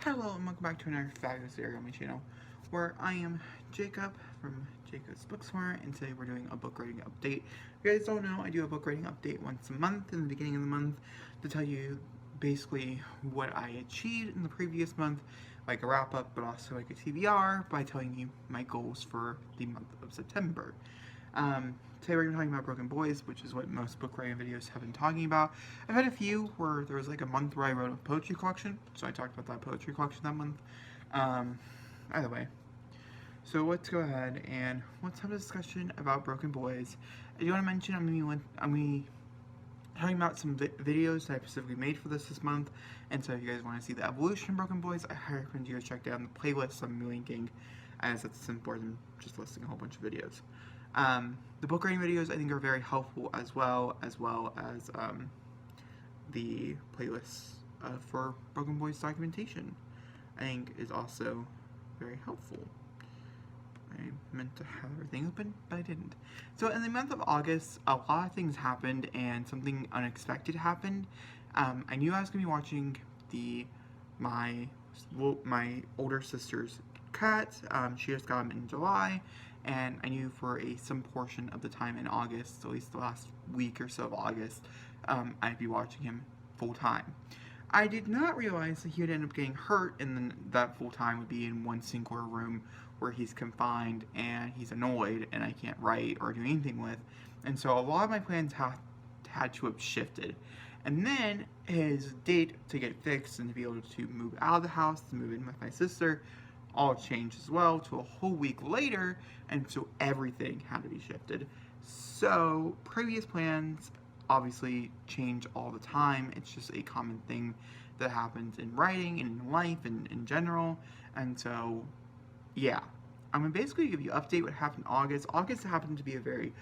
Hello and welcome back to another fabulous video on my channel where I am Jacob from Jacob's Bookstore, and today we're doing a book rating update. If you guys don't know, I do a book rating update once a month in the beginning of the month to tell you basically what I achieved in the previous month, like a wrap up, but also like a TBR by telling you my goals for the month of September. Today we're going to be talking about Broken Boys, which is what most book writing videos have been talking about. I've had a few where there was like a month where I wrote a poetry collection, so I talked about that poetry collection that month. Either way. So let's go ahead and let's have a discussion about Broken Boys. I do want to mention I'm going to be talking about some videos that I specifically made for this month, and so if you guys want to see the evolution of Broken Boys, I highly recommend you guys check down the playlist I'm linking, as it's simpler than just listing a whole bunch of videos. The book rating videos I think are very helpful as well as the playlists for Broken Boys documentation I think is also very helpful. I meant to have everything open, but I didn't. So in the month of August, a lot of things happened and something unexpected happened. I knew I was going to be watching my older sister's cat. She just got him in July, and I knew for some portion of the time in August, at least the last week or so of August, I'd be watching him full time. I did not realize that he would end up getting hurt, and then that full time would be in one singular room where he's confined and he's annoyed and I can't write or do anything with. And so a lot of my plans had to have shifted. And then his date to get fixed and to be able to move out of the house, to move in with my sister, all changed as well to a whole week later, and so everything had to be shifted. So previous plans obviously change all the time. It's just a common thing that happens in writing and in life and in general. And so, yeah, I'm gonna basically give you an update what happened in August. August happened to be a very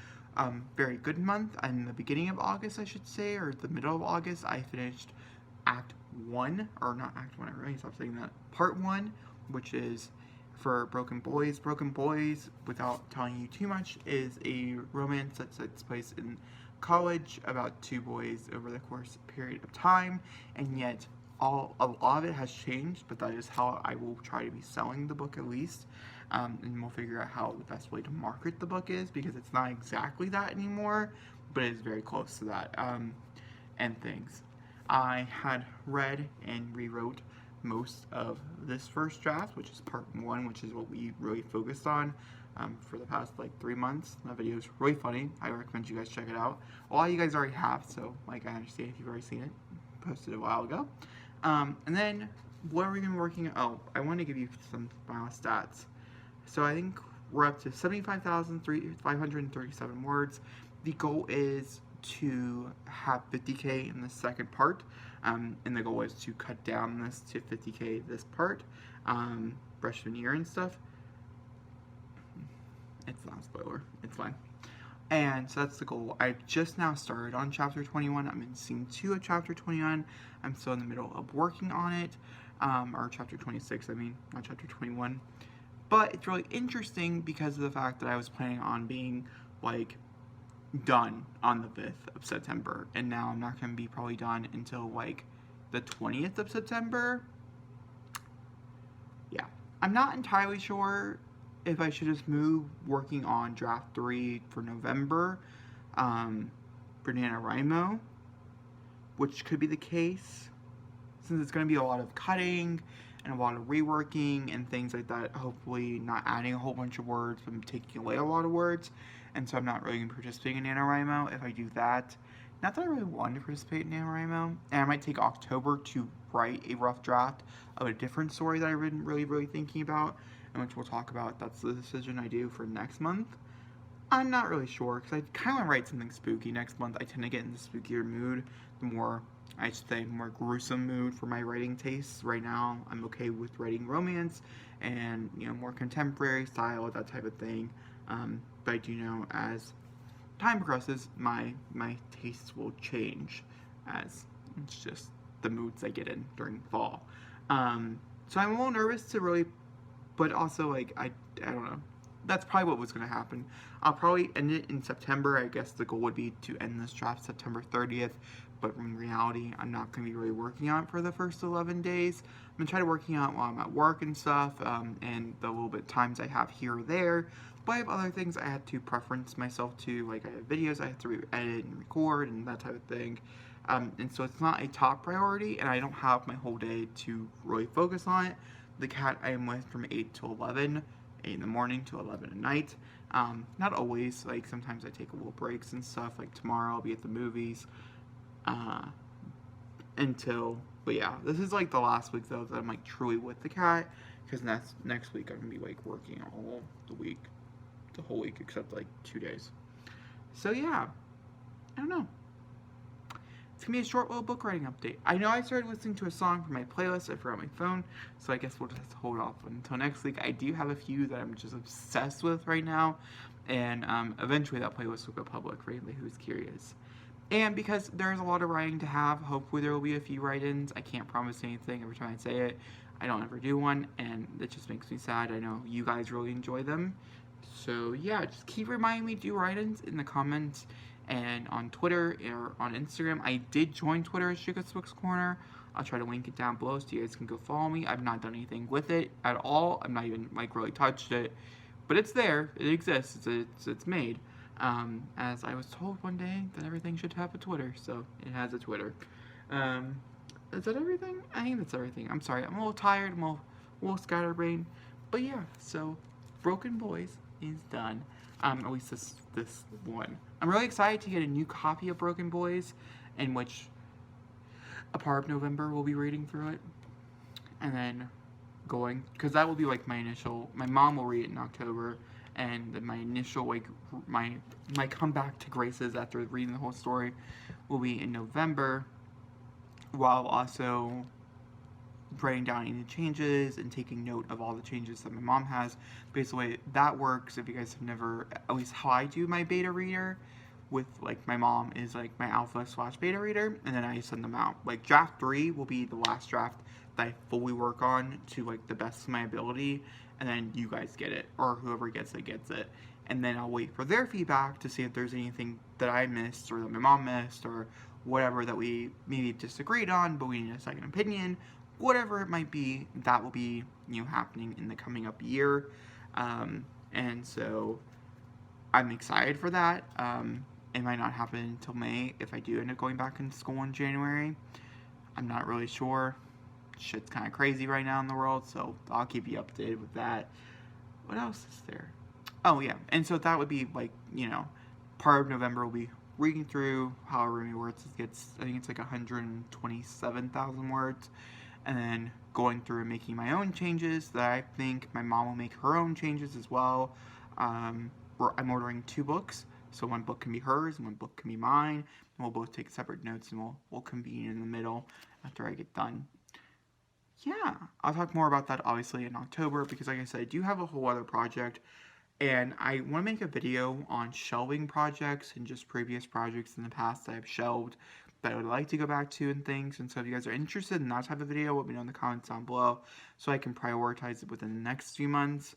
good month. In the beginning of August, I should say, or the middle of August, I finished Act 1, or not Act 1, I really stopped saying that, Part 1, which is for Broken Boys. Broken Boys, without telling you too much, is a romance that takes place in college about two boys over the course period of time, and yet a lot of it has changed, but that is how I will try to be selling the book at least, and we'll figure out how the best way to market the book is, because it's not exactly that anymore, but it is very close to that, and things. I had read and rewrote most of this first draft, which is part 1, which is what we really focused on for the past like 3 months. That video is really funny. I recommend you guys check it out. A lot of you guys already have, so like I understand if you've already seen it. Posted a while ago. And then what are we going to be working on? Oh, I want to give you some final stats. So I think we're up to 75,537 words. The goal is to have 50K in the second part, and the goal is to cut down this to 50K this part, freshman year and stuff. It's not a spoiler, it's fine. And so that's the goal. I just now started on chapter 21. I'm in scene 2 of chapter 21. I'm still in the middle of working on it, or chapter 26, I mean, not chapter 21. But it's really interesting because of the fact that I was planning on being, like, done on the 5th of September, and now I'm not going to be probably done until like the 20th of September. Yeah, I'm not entirely sure if I should just move working on draft 3 for November for Nanowrimo, which could be the case since it's going to be a lot of cutting and a lot of reworking and things like that, hopefully not adding a whole bunch of words, but taking away a lot of words, and so I'm not really going to participate in Nanowrimo if I do that. Not that I really want to participate in Nanowrimo, and I might take October to write a rough draft of a different story that I've been really thinking about, and which we'll talk about. That's the decision I do for next month. I'm not really sure, because I kind of want to write something spooky next month. I tend to get in the spookier mood, the more, I should say, more gruesome mood for my writing tastes. Right now, I'm okay with writing romance and, you know, more contemporary style, that type of thing. But I do know as time progresses, my tastes will change, as it's just the moods I get in during fall. So I'm a little nervous to really, but also, like, I don't know. that's probably what was going to happen. I'll probably end it in September. I guess the goal would be to end this draft September 30th, but in reality, I'm not going to be really working on it for the first 11 days. I'm going to try to working on it while I'm at work and stuff, and the little bit times I have here or there. But I have other things I had to preference myself to, like I have videos I have to edit and record and that type of thing. And so it's not a top priority, and I don't have my whole day to really focus on it. The cat I am with from 8 to 11, 8 in the morning to 11 at night. Not always, like sometimes I take a little breaks and stuff, like tomorrow I'll be at the movies, but yeah, this is like the last week though that I'm like truly with the cat, because next week I'm going to be like working all the week, the whole week except like 2 days. So yeah, I don't know. It's going to be a short little book writing update. I know I started listening to a song from my playlist. I forgot my phone, so I guess we'll just hold off until next week. I do have a few that I'm just obsessed with right now, and eventually that playlist will go public for anybody who's curious. And because there's a lot of writing to have, hopefully there will be a few write-ins. I can't promise anything every time I say it. I don't ever do one, and it just makes me sad. I know you guys really enjoy them. So yeah, just keep reminding me to do write-ins in the comments and on Twitter or on Instagram. I did join Twitter as Jacob's Books Corner. I'll try to link it down below so you guys can go follow me. I've not done anything with it at all. I've not even like really touched it, but it's there. It exists. It's made. As I was told one day that everything should have a Twitter, so it has a Twitter. Is that everything? I think that's everything. I'm sorry. I'm a little tired. I'm a little scatterbrained, but yeah. So, Broken Boys is done. At least this one. I'm really excited to get a new copy of Broken Boys, in which a part of November we'll be reading through it, and then going, because that will be like my initial. My mom will read it in October, and then my initial like my comeback to graces after reading the whole story will be in November, while also writing down any changes and taking note of all the changes that my mom has. Basically, that works if you guys have never, at least how I do my beta reader with like my mom is like my alpha / beta reader, and then I send them out. Like draft 3 will be the last draft that I fully work on to like the best of my ability, and then you guys get it, or whoever gets it gets it. And then I'll wait for their feedback to see if there's anything that I missed or that my mom missed or whatever that we maybe disagreed on, but we need a second opinion. Whatever it might be, that will be, happening in the coming up year. And so I'm excited for that. It might not happen until May if I do end up going back into school in January. I'm not really sure. Shit's kind of crazy right now in the world, so I'll keep you updated with that. What else is there? Oh, yeah. And so that would be like, part of November will be reading through however many words it gets. I think it's like 127,000 words. And then going through and making my own changes that I think my mom will make her own changes as well. I'm ordering 2 books, so one book can be hers and one book can be mine, and we'll both take separate notes and we'll convene in the middle after I get done. Yeah, I'll talk more about that obviously in October, because like I said, I do have a whole other project, and I want to make a video on shelving projects and just previous projects in the past that I've shelved that I would like to go back to and things. And so if you guys are interested in that type of video, let me know in the comments down below so I can prioritize it within the next few months.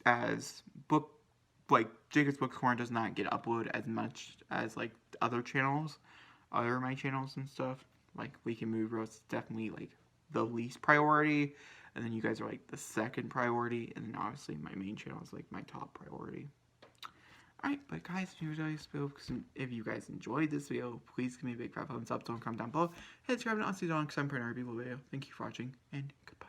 As Jacob's Book Corner does not get uploaded as much as like other channels, other my channels and stuff. Like We Can Move Roast is definitely like the least priority, and then you guys are like the second priority, and then obviously my main channel is like my top priority. Alright, but guys, if you guys enjoyed this video, please give me a big fat thumbs up. Don't comment down below. Hit subscribe and I'll see you on next time for another video. Thank you for watching, and goodbye.